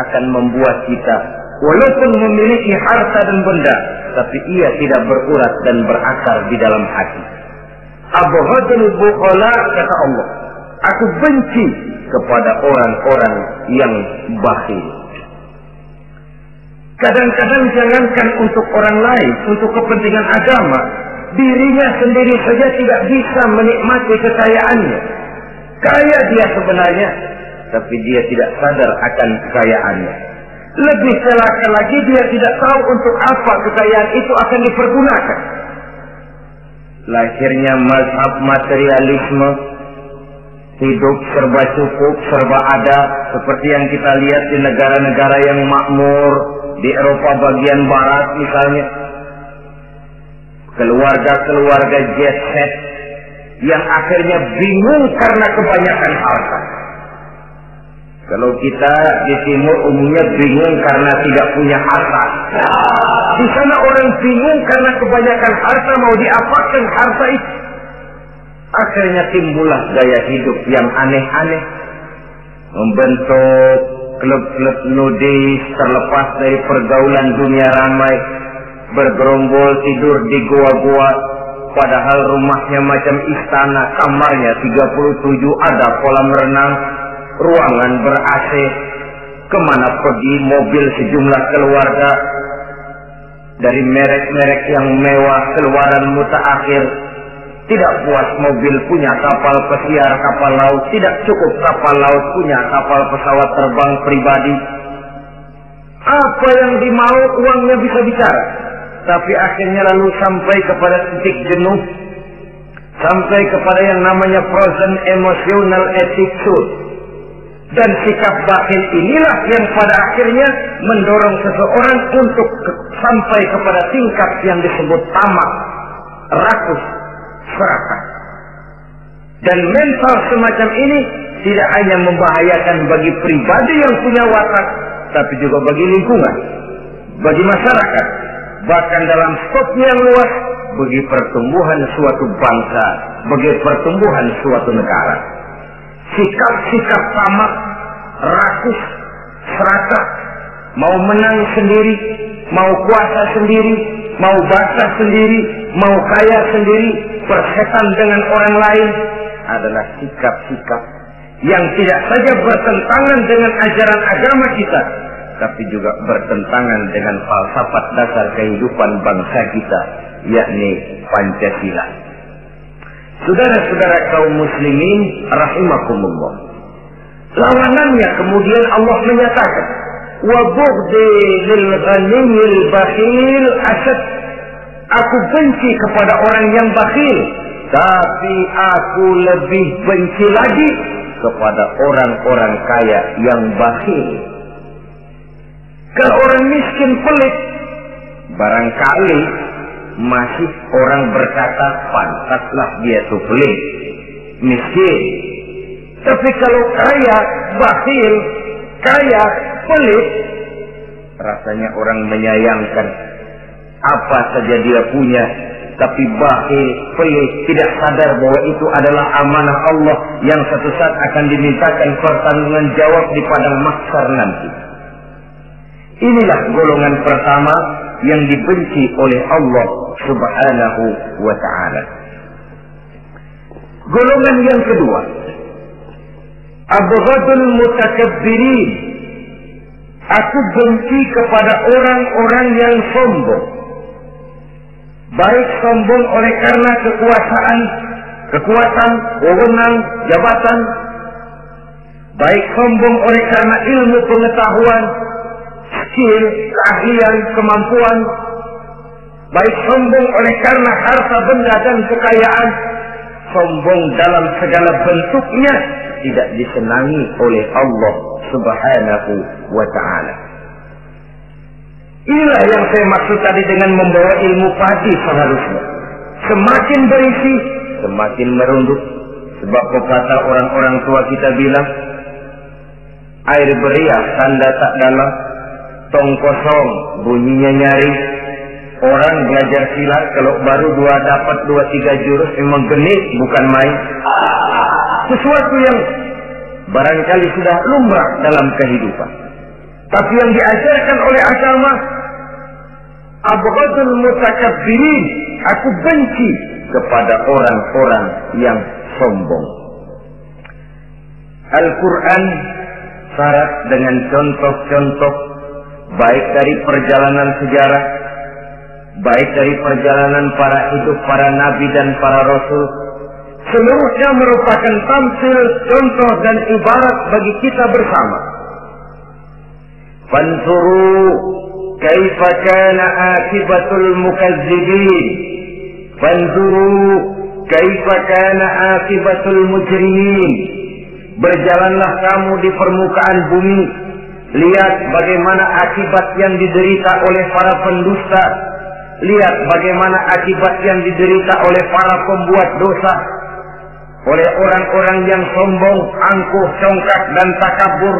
akan membuat kita walaupun memiliki harta dan benda, tapi ia tidak berurat dan berakar di dalam hati. Abghadul bukhala, kata Allah, aku benci kepada orang-orang yang bakhil. Kadang-kadang jangankan untuk orang lain, untuk kepentingan agama, dirinya sendiri saja tidak bisa menikmati kekayaannya. Kaya dia sebenarnya, tapi dia tidak sadar akan kekayaannya. Lebih celaka lagi, dia tidak tahu untuk apa kekayaan itu akan dipergunakan. Lahirnya mazhab materialisme, hidup serba cukup, serba ada, seperti yang kita lihat di negara-negara yang makmur, di Eropa bagian barat misalnya. Keluarga-keluarga jet set yang akhirnya bingung karena kebanyakan harta. Kalau kita di timur umumnya bingung karena tidak punya harta. Di sana orang bingung karena kebanyakan harta, mau diapakan harta itu. Akhirnya timbullah gaya hidup yang aneh-aneh, membentuk klub-klub nudis terlepas dari pergaulan dunia ramai, bergerombol tidur di goa-goa, padahal rumahnya macam istana, kamarnya 37, ada kolam renang, ruangan ber-AC, kemana pergi mobil sejumlah keluarga, dari merek-merek yang mewah, keluaran mutaakhir. Tidak puas mobil punya kapal pesiar, kapal laut, tidak cukup kapal laut punya kapal pesawat terbang pribadi. Apa yang dimau uangnya bisa bicara, tapi akhirnya lalu sampai kepada titik jenuh, sampai kepada yang namanya frozen emotional attitude. Dan sikap bakhil inilah yang pada akhirnya mendorong seseorang untuk sampai kepada tingkat yang disebut tamak, rakus, serakah. Dan mental semacam ini tidak hanya membahayakan bagi pribadi yang punya watak, tapi juga bagi lingkungan, bagi masyarakat, bahkan dalam skopnya yang luas, bagi pertumbuhan suatu bangsa, bagi pertumbuhan suatu negara. Sikap-sikap tamak, rakus, serakah, mau menang sendiri, mau kuasa sendiri, mau basah sendiri, mau kaya sendiri, persetan dengan orang lain, adalah sikap-sikap yang tidak saja bertentangan dengan ajaran agama kita, tapi juga bertentangan dengan falsafat dasar kehidupan bangsa kita, yakni Pancasila. Saudara-saudara kaum muslimin rahimakumullah, lawanannya kemudian Allah menyatakan, wa bughdi lil ghaniyil bakhil asad, aku benci kepada orang yang bakhil, tapi aku lebih benci lagi kepada orang-orang kaya yang bakhil. Kalau orang miskin pelit, barangkali masih orang berkata pantaslah dia itu pelit, miskin. Tapi kalau kaya, bakhil, kaya, pelit, rasanya orang menyayangkan. Apa saja dia punya, tapi bakhil, pelit, tidak sadar bahwa itu adalah amanah Allah yang satu saat akan dimintakan pertanggungan jawab di padang mahsyar nanti. Inilah golongan pertama yang dibenci oleh Allah Subhanahu wa ta'ala. Golongan yang kedua, abghadul mutakabbirin, aku benci kepada orang-orang yang sombong. Baik sombong oleh karena kekuatan, wewenang, jabatan. Baik sombong oleh karena ilmu pengetahuan, skill, keahlian, kemampuan. Baik sombong oleh karena harta benda dan kekayaan. Sombong dalam segala bentuknya tidak disenangi oleh Allah Subhanahu wa ta'ala. Inilah yang saya maksud tadi dengan membawa ilmu padi seharusnya. Semakin berisi, semakin merunduk. Sebab pepatah orang-orang tua kita bilang, air beriak tanda tak dalam, tong kosong bunyinya nyaring. Orang belajar silat kalau baru dapat 2-3 jurus memang genit, bukan main. Sesuatu yang barangkali sudah lumrah dalam kehidupan. Tapi yang diajarkan oleh agama, abghadul mutakabbirin, aku benci kepada orang-orang yang sombong. Al-Quran syarat dengan contoh-contoh baik dari perjalanan sejarah, baik dari perjalanan para hidup para nabi dan para rasul. Seluruhnya merupakan tamsil, contoh dan ibarat bagi kita bersama. Fanzuru kaifa kana akibatul mukazzibin. Fanzuru kaifa kana akibatul mujrimin. Berjalanlah kamu di permukaan bumi, lihat bagaimana akibat yang diderita oleh para pendusta. Lihat bagaimana akibat yang diderita oleh para pembuat dosa, oleh orang-orang yang sombong, angkuh, congkak, dan takabur.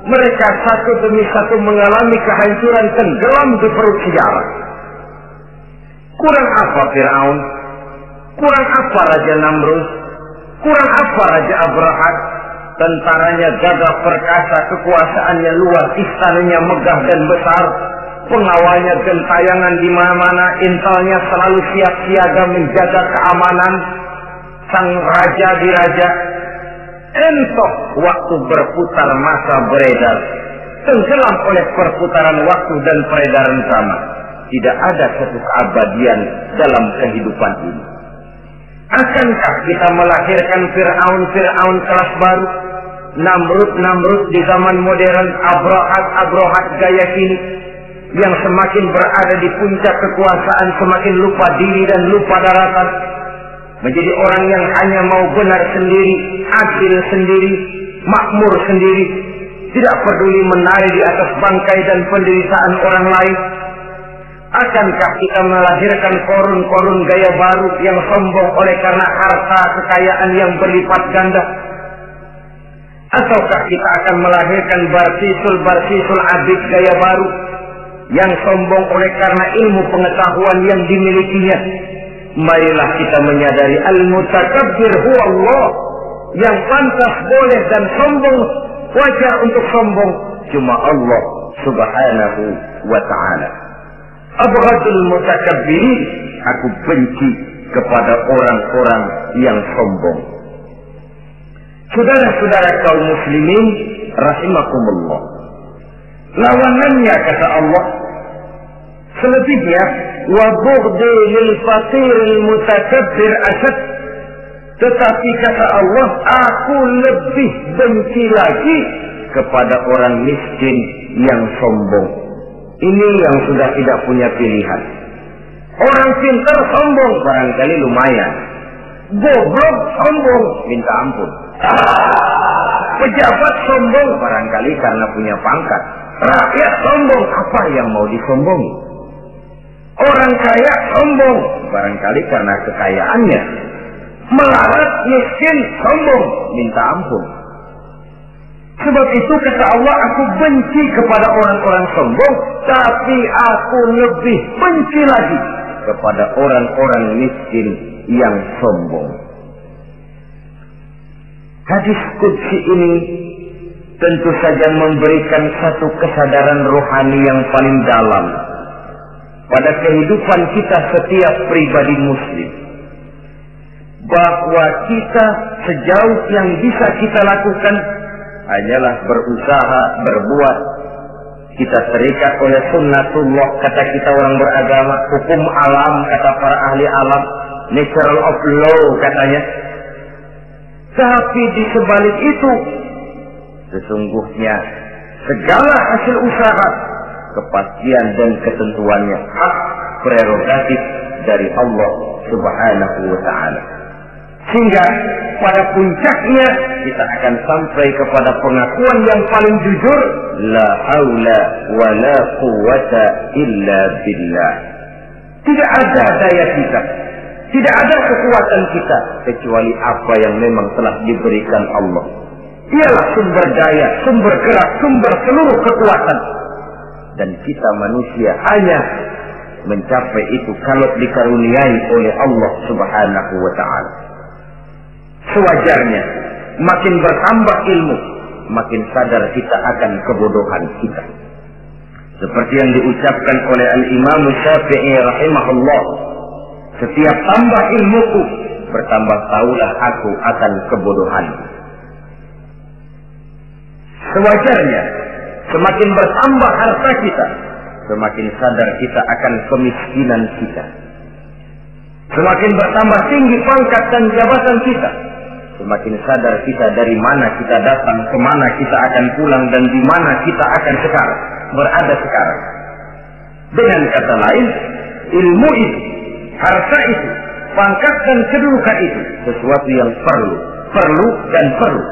Mereka satu demi satu mengalami kehancuran tenggelam di perut sejarah. Kurang apa Fir'aun? Kurang apa Raja Namrud? Kurang apa Raja Abrahat? Tentaranya gagah perkasa, kekuasaannya luar, istananya megah dan besar, pengawalnya gentayangan di mana-mana, intelnya selalu siap siaga menjaga keamanan. Sang raja diraja, entok waktu berputar masa beredar, tenggelam oleh perputaran waktu dan peredaran zaman. Tidak ada satu keabadian dalam kehidupan ini. Akankah kita melahirkan Fir'aun kelas baru, Namrud di zaman modern, Abrahat gaya kini, yang semakin berada di puncak kekuasaan semakin lupa diri dan lupa daratan, menjadi orang yang hanya mau benar sendiri, adil sendiri, makmur sendiri, tidak peduli menari di atas bangkai dan penderitaan orang lain? Akankah kita melahirkan korun-korun gaya baru yang sombong oleh karena harta kekayaan yang berlipat ganda? Ataukah kita akan melahirkan barsisul abid gaya baru yang sombong oleh karena ilmu pengetahuan yang dimilikinya? Marilah kita menyadari al-mutakabbir huwa Allah. Yang pantas, boleh dan sombong, wajar untuk sombong, cuma Allah subhanahu wa ta'ala. Abghadul mutakabbirin, aku benci kepada orang-orang yang sombong. Saudara-saudara kaum muslimin rahimakumullah, lawanannya kata Allah, selebihnya wa bughdi lil faqiril mutakabbir asad. Tetapi kata Allah, aku lebih benci lagi kepada orang miskin yang sombong. Ini yang sudah tidak punya pilihan. Orang pintar sombong barangkali lumayan, goblok sombong minta ampun, pejabat sombong barangkali karena punya pangkat, rakyat sombong apa yang mau disombongi, orang kaya sombong barangkali karena kekayaannya, melarat miskin sombong minta ampun. Sebab itu kata Allah, aku benci kepada orang-orang sombong, tapi aku lebih benci lagi kepada orang-orang miskin yang sombong. Hadis qudsi ini tentu saja memberikan satu kesadaran rohani yang paling dalam pada kehidupan kita setiap pribadi muslim, bahwa kita sejauh yang bisa kita lakukan hanyalah berusaha berbuat. Kita terikat oleh sunnatullah, kata kita orang beragama, hukum alam kata para ahli alam, natural of law katanya. Tapi di sebalik itu sesungguhnya segala hasil usaha, kepastian dan ketentuannya hak prerogatif dari Allah subhanahu wa ta'ala. Sehingga pada puncaknya kita akan sampai kepada pengakuan yang paling jujur, la haula wa la quwwata illa billah. Tidak ada daya kita, tidak ada kekuatan kita kecuali apa yang memang telah diberikan Allah. Ialah sumber daya, sumber gerak, sumber seluruh kekuatan. Dan kita manusia hanya mencapai itu kalau dikaruniai oleh Allah subhanahu wa ta'ala. Sewajarnya, makin bertambah ilmu, makin sadar kita akan kebodohan kita. Seperti yang diucapkan oleh Al-Imam Syafi'i rahimahullah, setiap tambah ilmuku, bertambah tahulah aku akan kebodohan. Sewajarnya, semakin bertambah harta kita, semakin sadar kita akan kemiskinan kita. Semakin bertambah tinggi pangkat dan jabatan kita, semakin sadar kita dari mana kita datang, kemana kita akan pulang, dan di mana kita akan berada sekarang. Dengan kata lain, ilmu itu, harta itu, pangkat dan kedudukan itu sesuatu yang perlu dan perlu.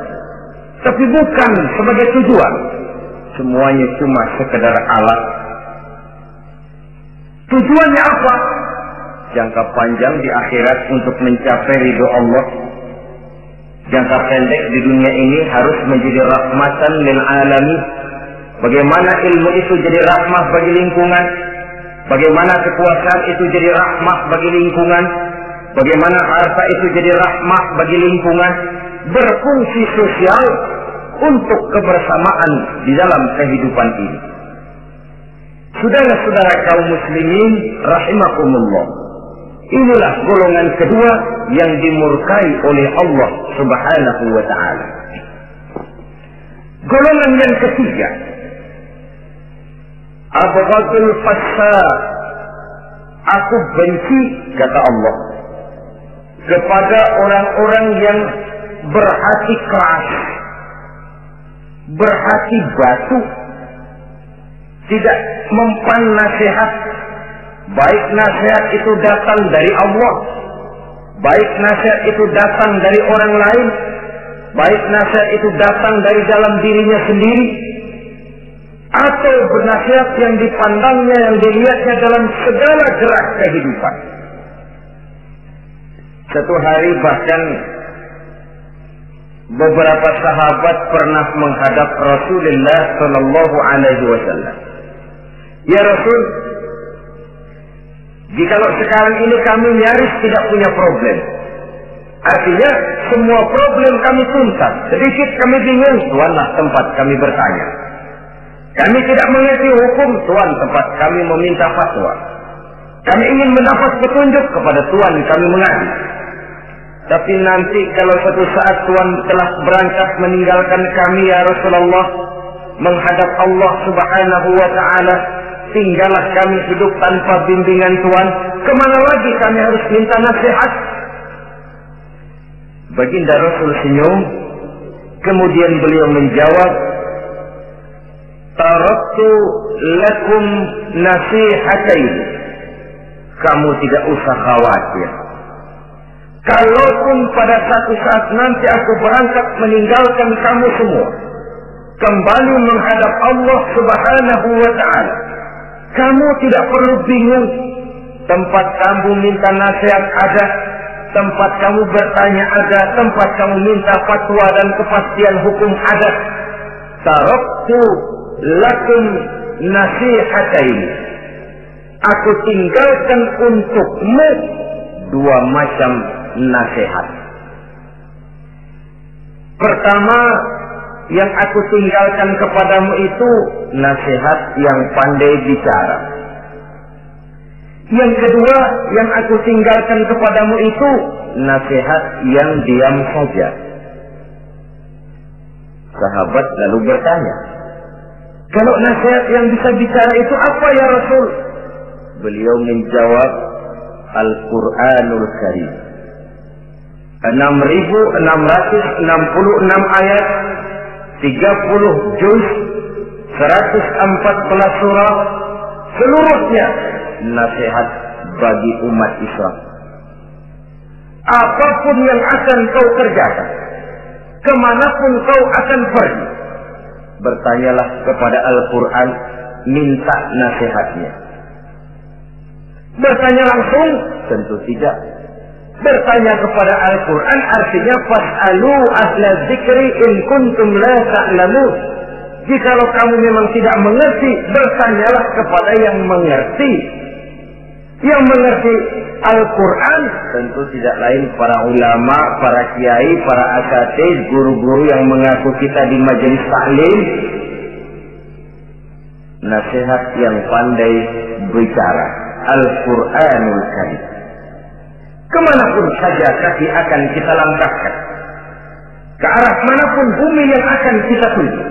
Tapi bukan sebagai tujuan. Semuanya cuma sekedar alat. Tujuannya apa? Jangka panjang di akhirat untuk mencapai ridho Allah. Jangka pendek di dunia ini harus menjadi rahmatan lil alamin. Bagaimana ilmu itu jadi rahmah bagi lingkungan, bagaimana kekuasaan itu jadi rahmah bagi lingkungan, bagaimana harta itu jadi rahmah bagi lingkungan, berfungsi sosial untuk kebersamaan di dalam kehidupan ini. Saudara-saudara kaum muslimin rahimakumullah, inilah golongan kedua yang dimurkai oleh Allah subhanahu wa ta'ala. Golongan yang ketiga, abghadul fasad, aku benci kata Allah kepada orang-orang yang berhati keras, berhati batu, tidak mempan nasihat, baik nasihat itu datang dari Allah, baik nasihat itu datang dari orang lain, baik nasihat itu datang dari dalam dirinya sendiri atau bernasihat yang dipandangnya, yang dilihatnya dalam segala gerak kehidupan. Satu hari bahkan beberapa sahabat pernah menghadap Rasulullah Sallallahu Alaihi Wasallam. Ya Rasul, jikalau sekarang ini kami nyaris tidak punya problem, artinya semua problem kami tuntas, sedikit kami bingung, Tuanlah tempat kami bertanya. Kami tidak mengerti hukum, Tuan tempat kami meminta fatwa. Kami ingin mendapat petunjuk, kepada Tuan kami mengadu. Tapi nanti kalau suatu saat Tuan telah berangkat meninggalkan kami ya Rasulullah, menghadap Allah Subhanahu wa Ta'ala, tinggallah kami hidup tanpa bimbingan Tuan, kemana lagi kami harus minta nasihat? Baginda Rasul senyum, kemudian beliau menjawab, taraktu lakum nasihatain. Kamu tidak usah khawatir. Kalaupun pada satu saat nanti aku berangkat meninggalkan kamu semua, kembali menghadap Allah Subhanahu wa Ta'ala, kamu tidak perlu bingung. Tempat kamu minta nasihat ada, tempat kamu bertanya ada, tempat kamu minta fatwa dan kepastian hukum ada. Taraktu lakum nasihatain. Aku tinggalkan untukmu dua macam nasihat. Pertama, yang aku tinggalkan kepadamu itu nasihat yang pandai bicara. Yang kedua, yang aku tinggalkan kepadamu itu nasihat yang diam saja. Sahabat lalu bertanya, kalau nasihat yang bisa bicara itu apa ya Rasul? Beliau menjawab, Al-Quranul Karim. 6.666 ayat, 30 juz, 114 surah, seluruhnya nasihat bagi umat Islam. Apapun yang akan kau kerjakan, kemanapun kau akan pergi, bertanyalah kepada Al-Quran, minta nasihatnya. Bertanya langsung? Tentu tidak. Bertanya kepada Al-Quran artinya fas'alu ahla dzikri in kuntum la ta'lamun. Jikalau kamu memang tidak mengerti, bertanyalah kepada yang mengerti. Yang mengerti Al-Quran tentu tidak lain para ulama, para kiai, para asatidz, guru-guru yang mengaku kita di majelis taklim. Nasihat yang pandai bicara, Al-Quranul Karim. Kemanapun saja kaki akan kita langkahkan, ke arah manapun bumi yang akan kita tuju,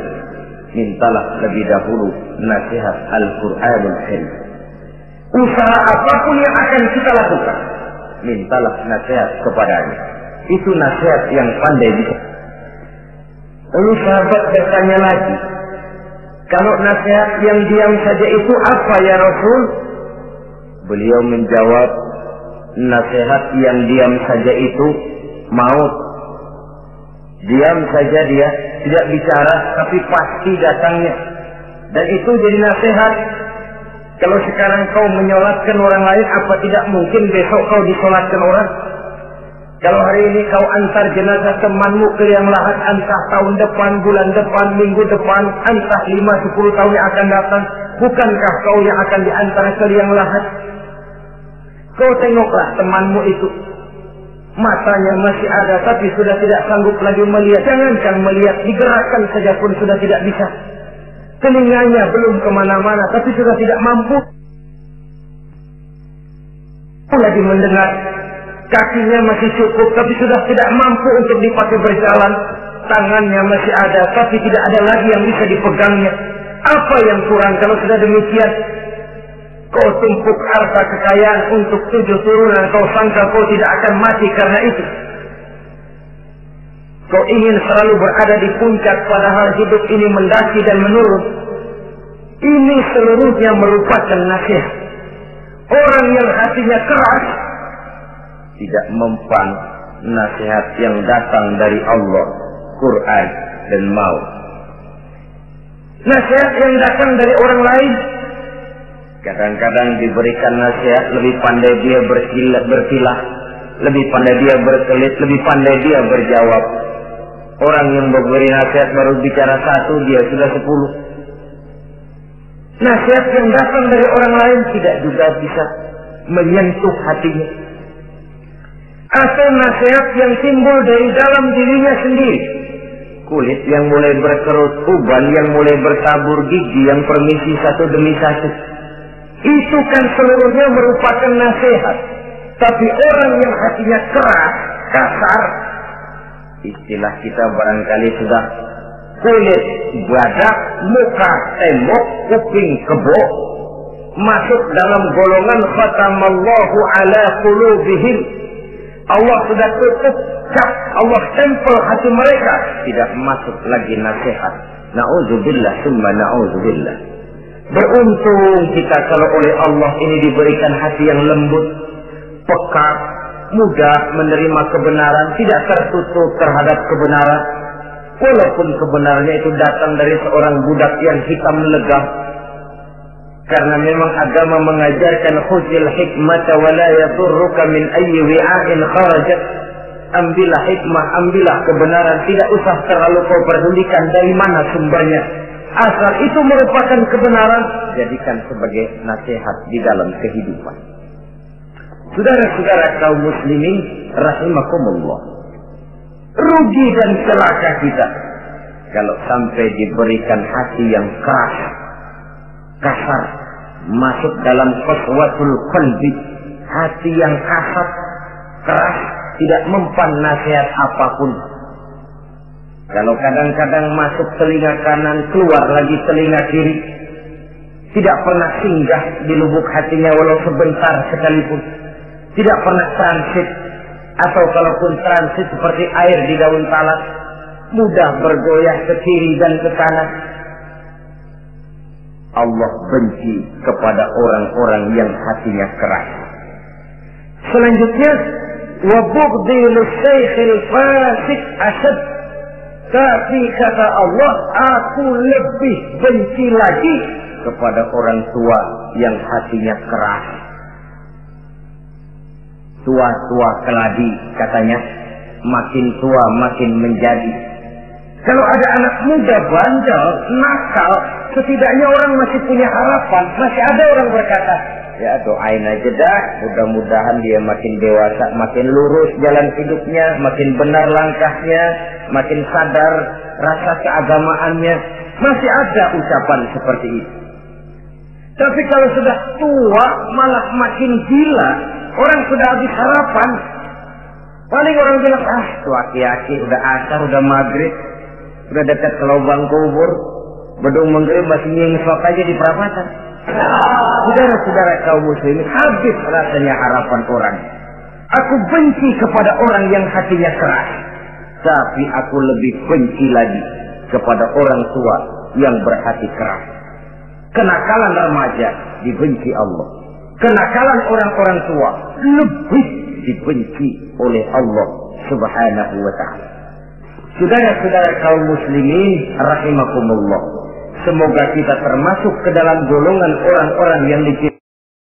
mintalah lebih dahulu nasihat Al-Quranul Karim. Usaha apapun yang akan kita lakukan, mintalah nasihat kepadanya. Itu nasihat yang pandai bicara. Lalu sahabat bertanya lagi, kalau nasihat yang diam saja itu apa ya Rasul? Beliau menjawab, nasihat yang diam saja itu maut. Diam saja dia, tidak bicara, tapi pasti datangnya. Dan itu jadi nasihat. Kalau sekarang kau menyolatkan orang lain, apa tidak mungkin besok kau disolatkan orang? Kalau hari ini kau antar jenazah temanmu ke liang lahat, entah tahun depan, bulan depan, minggu depan, entah 5-10 tahun yang akan datang, bukankah kau yang akan diantar ke liang lahat? Kau tengoklah temanmu itu, matanya masih ada tapi sudah tidak sanggup lagi melihat. Jangankan melihat, digerakkan saja pun sudah tidak bisa. Telinganya belum kemana-mana tapi sudah tidak mampu lagi mendengar. Kakinya masih cukup tapi sudah tidak mampu untuk dipakai berjalan. Tangannya masih ada tapi tidak ada lagi yang bisa dipegangnya. Apa yang kurang kalau sudah demikian? Kau tumpuk harta kekayaan untuk 7 turunan, kau sangka kau tidak akan mati karena itu. Kau ingin selalu berada di puncak padahal hidup ini mendaki dan menurun. Ini seluruhnya merupakan nasihat. Orang yang hatinya keras tidak mempan nasihat yang datang dari Allah Quran dan maut. Nasihat yang datang dari orang lain, kadang-kadang diberikan nasihat, lebih pandai dia berkilah, lebih pandai dia berkelit, lebih pandai dia berjawab. Orang yang memberi nasihat baru bicara satu, dia sudah 10. Nasihat yang datang dari orang lain tidak juga bisa menyentuh hatinya. Atau nasihat yang timbul dari dalam dirinya sendiri. Kulit yang mulai berkerut, uban yang mulai bertabur, gigi yang permisi satu demi satu. Itu kan seluruhnya merupakan nasihat. Tapi orang yang hatinya keras, kasar, istilah kita barangkali sudah kulit, badak, muka, tembok, kuping, kebo, masuk dalam golongan khatamallahu ala qulubihim. Allah sudah tutup cap, Allah tempel hati mereka, tidak masuk lagi nasihat. Na'udzubillah summa na'udzubillah. Beruntung kita kalau oleh Allah ini diberikan hati yang lembut, peka, mudah menerima kebenaran, tidak tertutup terhadap kebenaran. Walaupun kebenarannya itu datang dari seorang budak yang hitam legam. Karena memang agama mengajarkan khuzil hikmata wa la yadurruka min ayyi wi'ain kharajat. Ambillah hikmah, ambillah kebenaran, tidak usah terlalu kau pedulikan dari mana sumbernya. Asal itu merupakan kebenaran, jadikan sebagai nasihat di dalam kehidupan. Saudara-saudara kaum muslimin rahimakumullah, rugi dan celaka kita kalau sampai diberikan hati yang keras, kasar, masuk dalam qaswatul qalbi, hati yang kasar, keras, tidak mempan nasihat apapun. Kalau kadang-kadang masuk telinga kanan, keluar lagi telinga kiri, tidak pernah singgah di lubuk hatinya walau sebentar sekalipun, tidak pernah transit, atau kalaupun transit seperti air di daun talas, mudah bergoyah ke kiri dan ke kanan. Allah benci kepada orang-orang yang hatinya keras. Selanjutnya, wa bughdil syaikhil fasik asad. Tapi kata Allah, aku lebih benci lagi kepada orang tua yang hatinya keras. Tua-tua keladi katanya, makin tua makin menjadi. Kalau ada anak muda bandel, nakal, setidaknya orang masih punya harapan. Masih ada orang berkata, ya doain aja dah, mudah-mudahan dia makin dewasa, makin lurus jalan hidupnya, makin benar langkahnya, makin sadar rasa keagamaannya. Masih ada ucapan seperti itu. Tapi kalau sudah tua malah makin gila, orang sudah habis harapan. Paling orang bilang, tuh aki-aki udah asar, udah maghrib, udah dekat ke lubang kubur, bedung maghrib masih nyingsok aja di perapatan. Saudara-saudara kaum muslimin, habis rasanya harapan orang. Aku benci kepada orang yang hatinya keras, tapi aku lebih benci lagi kepada orang tua yang berhati keras. Kenakalan remaja dibenci Allah, kenakalan orang-orang tua lebih dibenci oleh Allah Subhanahu wa ta'ala. Saudara-saudara kaum muslimin rahimakumullah, semoga kita termasuk ke dalam golongan orang-orang yang